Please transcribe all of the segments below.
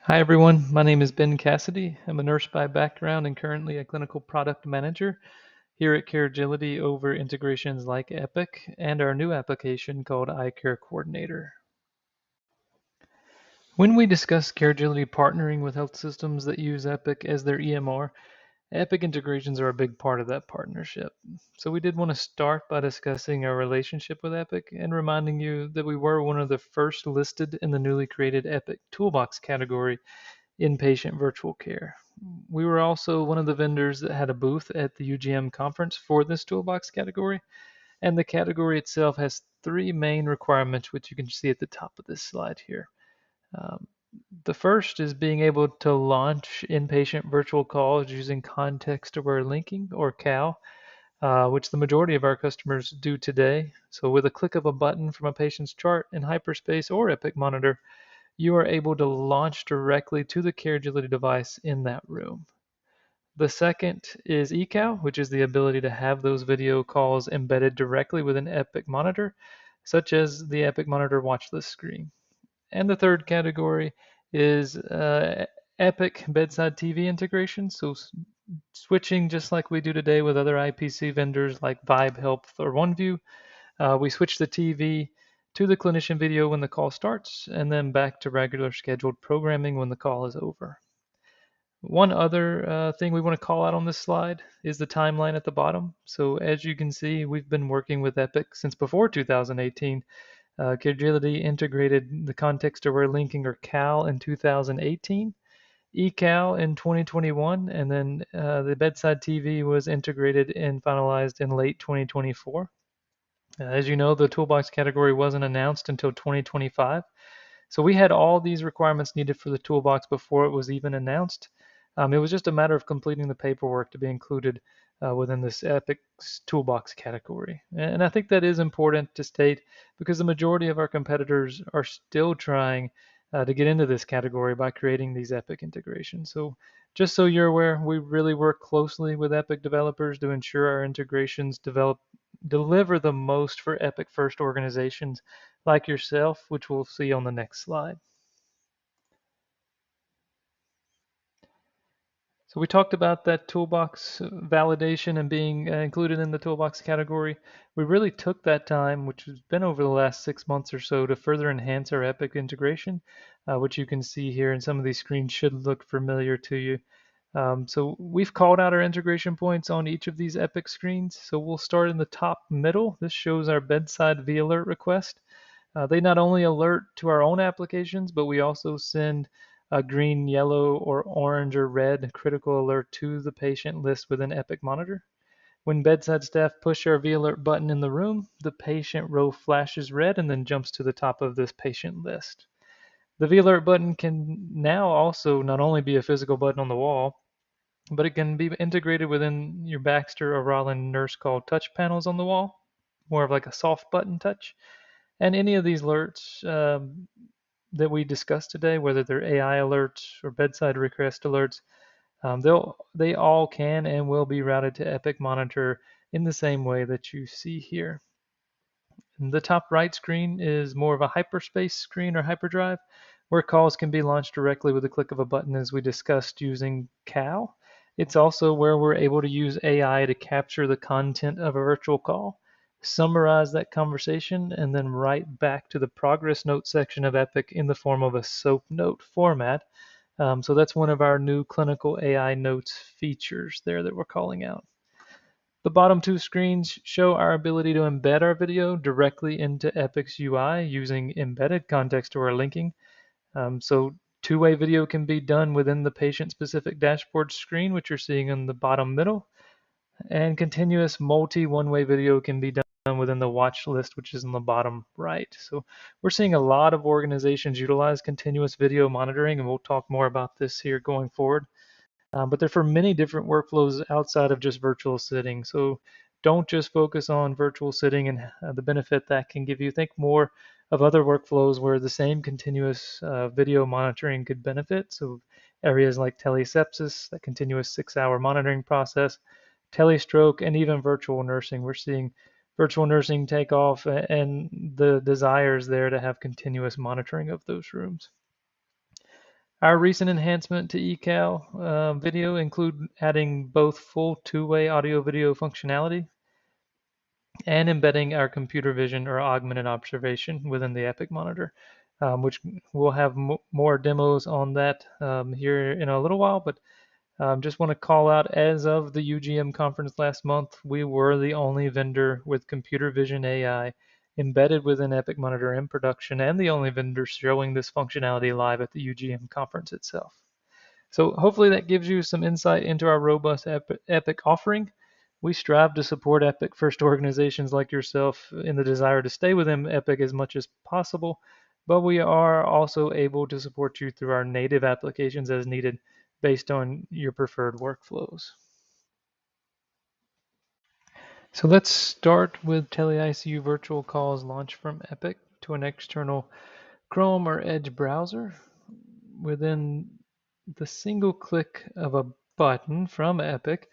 Hi everyone, my name is Ben Cassidy. I'm a nurse by background and currently a clinical product manager here at Caregility over integrations like Epic and our new application called iCare Coordinator. When we discuss Caregility partnering with health systems that use Epic as their EMR, Epic integrations are a big part of that partnership. So we did want to start by discussing our relationship with Epic and reminding you that we were one of the first listed in the newly created Epic Toolbox category inpatient virtual care. We were also one of the vendors that had a booth at the UGM conference for this toolbox category, and the category itself has three main requirements, which you can see at the top of this slide here. Um, the first is being able to launch inpatient virtual calls using context-aware linking, or CAL, which the majority of our customers do today. So with a click of a button from a patient's chart in Hyperspace or Epic Monitor, you are able to launch directly to the Caregility device in that room. The second is eCal, which is the ability to have those video calls embedded directly within Epic Monitor, such as the Epic Monitor watchlist screen. And the third category is Epic bedside TV integration. So switching just like we do today with other IPC vendors like Vibe Health or OneView, we switch the TV to the clinician video when the call starts, and then back to regular scheduled programming when the call is over. One other thing we want to call out on this slide is the timeline at the bottom. So as you can see, we've been working with Epic since before 2018. Caregility integrated the context-aware linking, or CAL, in 2018, eCal in 2021, and then the bedside TV was integrated and finalized in late 2024. As you know, the toolbox category wasn't announced until 2025. So we had all these requirements needed for the toolbox before it was even announced. It was just a matter of completing the paperwork to be included within this Epic toolbox category. And I think that is important to state because the majority of our competitors are still trying to get into this category by creating these Epic integrations. So just so you're aware, we really work closely with Epic developers to ensure our integrations deliver the most for Epic first organizations like yourself, which we'll see on the next slide. So we talked about that toolbox validation and being included in the toolbox category. We really took that time, which has been over the last 6 months or so, to further enhance our Epic integration, which you can see here, and some of these screens should look familiar to you. So we've called out our integration points on each of these Epic screens. So we'll start in the top middle. This shows our bedside vAlert request. They not only alert to our own applications, but we also send a green, yellow, or orange or red critical alert to the patient list within Epic Monitor. When bedside staff push our vAlert button in the room, the patient row flashes red and then jumps to the top of this patient list. The vAlert button can now also not only be a physical button on the wall, but it can be integrated within your Baxter or Rollin nurse call touch panels on the wall, more of like a soft button touch. And any of these alerts that we discussed today, whether they're AI alerts or bedside request alerts, they all can and will be routed to Epic Monitor in the same way that you see here. And the top right screen is more of a hyperspace screen or hyperdrive, where calls can be launched directly with a click of a button, as we discussed using CAL. It's also where we're able to use AI to capture the content of a virtual call, summarize that conversation, and then write back to the progress note section of Epic in the form of a SOAP note format. So that's one of our new clinical AI notes features there that we're calling out. The bottom two screens show our ability to embed our video directly into Epic's UI using embedded context-aware linking. So two-way video can be done within the patient-specific dashboard screen, which you're seeing in the bottom middle, and continuous multi-one-way video can be done within the watch list, which is in the bottom right. So we're seeing a lot of organizations utilize continuous video monitoring, and we'll talk more about this here going forward. But they're for many different workflows outside of just virtual sitting. So don't just focus on virtual sitting and the benefit that can give you. Think more of other workflows where the same continuous video monitoring could benefit. So areas like telesepsis, that continuous 6-hour monitoring process, telestroke, and even virtual nursing. We're seeing virtual nursing take off and the desires there to have continuous monitoring of those rooms. Our recent enhancement to eCal video include adding both full two-way audio-video functionality and embedding our computer vision or augmented observation within the Epic monitor, which we'll have more demos on that here in a little while. But just want to call out, as of the UGM conference last month, we were the only vendor with computer vision AI embedded within Epic Monitor in production, and the only vendor showing this functionality live at the UGM conference itself. So hopefully that gives you some insight into our robust Epic offering. We strive to support Epic first organizations like yourself in the desire to stay within Epic as much as possible, but we are also able to support you through our native applications as needed based on your preferred workflows. So let's start with TeleICU virtual calls launched from Epic to an external Chrome or Edge browser. Within the single click of a button from Epic,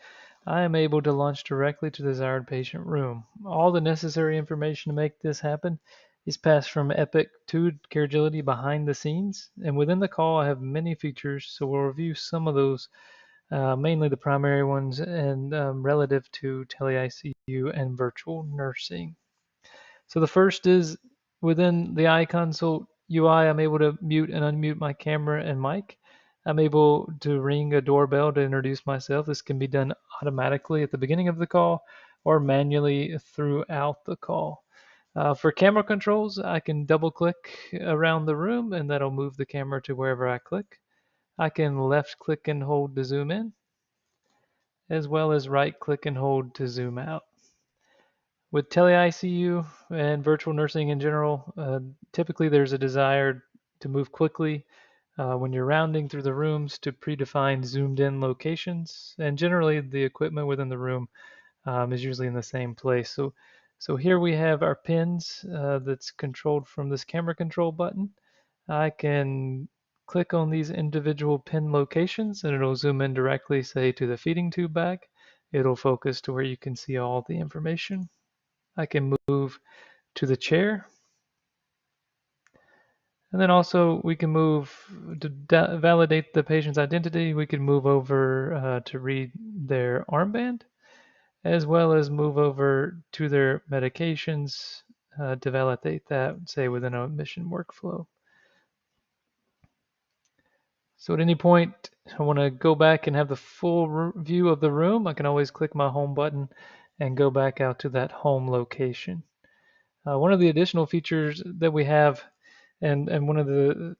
I am able to launch directly to the desired patient room. All the necessary information to make this happen is passed from Epic to Caregility behind the scenes, and within the call I have many features, so we'll review some of those, mainly the primary ones and relative to TeleICU and virtual nursing. So the first is within the iConsole UI, I'm able to mute and unmute my camera and mic. I'm able to ring a doorbell to introduce myself. This can be done automatically at the beginning of the call or manually throughout the call. For camera controls, I can double click around the room and that'll move the camera to wherever I click. I can left click and hold to zoom in, as well as right click and hold to zoom out. With TeleICU and virtual nursing in general, typically there's a desire to move quickly when you're rounding through the rooms to predefined zoomed in locations, and generally the equipment within the room is usually in the same place. So here we have our pins that's controlled from this camera control button. I can click on these individual pin locations and it'll zoom in directly, say, to the feeding tube bag. It'll focus to where you can see all the information. I can move to the chair. And then also we can move to validate the patient's identity. We can move over to read their armband, as well as move over to their medications to validate that, say, within a admission workflow. So at any point, I want to go back and have the full view of the room. I can always click my home button and go back out to that home location. One of the additional features that we have, and one of the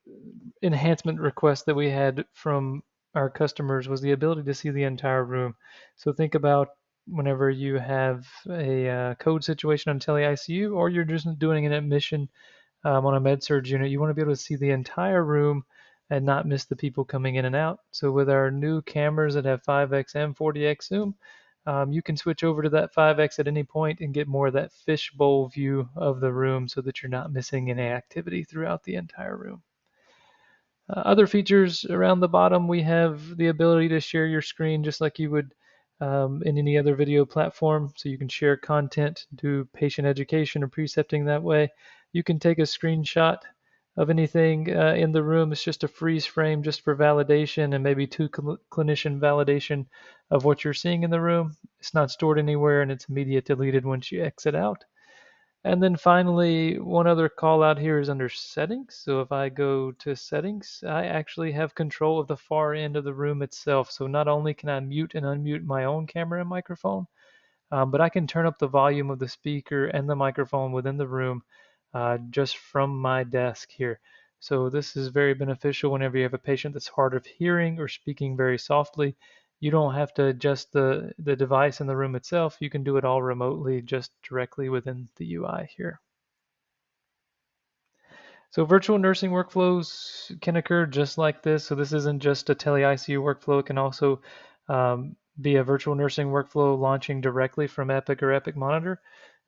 enhancement requests that we had from our customers, was the ability to see the entire room. So think about whenever you have a code situation on TeleICU, or you're just doing an admission on a med-surg unit, you want to be able to see the entire room and not miss the people coming in and out. So with our new cameras that have 5x and 40x zoom, you can switch over to that 5x at any point and get more of that fishbowl view of the room so that you're not missing any activity throughout the entire room. Other features around the bottom, we have the ability to share your screen just like you would in any other video platform. So you can share content, do patient education or precepting that way. You can take a screenshot of anything in the room. It's just a freeze frame just for validation and maybe clinician validation of what you're seeing in the room. It's not stored anywhere and it's immediate deleted once you exit out. And then finally, one other call out here is under settings. So if I go to settings, I actually have control of the far end of the room itself. So not only can I mute and unmute my own camera and microphone, but I can turn up the volume of the speaker and the microphone within the room just from my desk here. So this is very beneficial whenever you have a patient that's hard of hearing or speaking very softly. You don't have to adjust the device in the room itself. You can do it all remotely just directly within the UI here. So virtual nursing workflows can occur just like this. So this isn't just a TeleICU workflow. It can also be a virtual nursing workflow launching directly from Epic or Epic Monitor.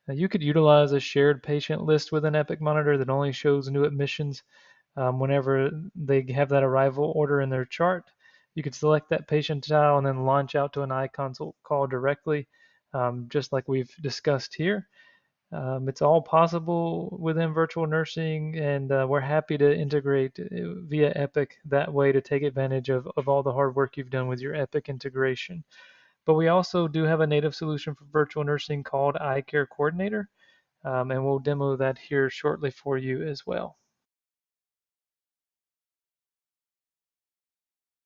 You could utilize a shared patient list within Epic Monitor that only shows new admissions whenever they have that arrival order in their chart. You could select that patient tile and then launch out to an iConsole call directly, just like we've discussed here. It's all possible within virtual nursing, and we're happy to integrate via Epic that way to take advantage of all the hard work you've done with your Epic integration. But we also do have a native solution for virtual nursing called iCare Coordinator, and we'll demo that here shortly for you as well.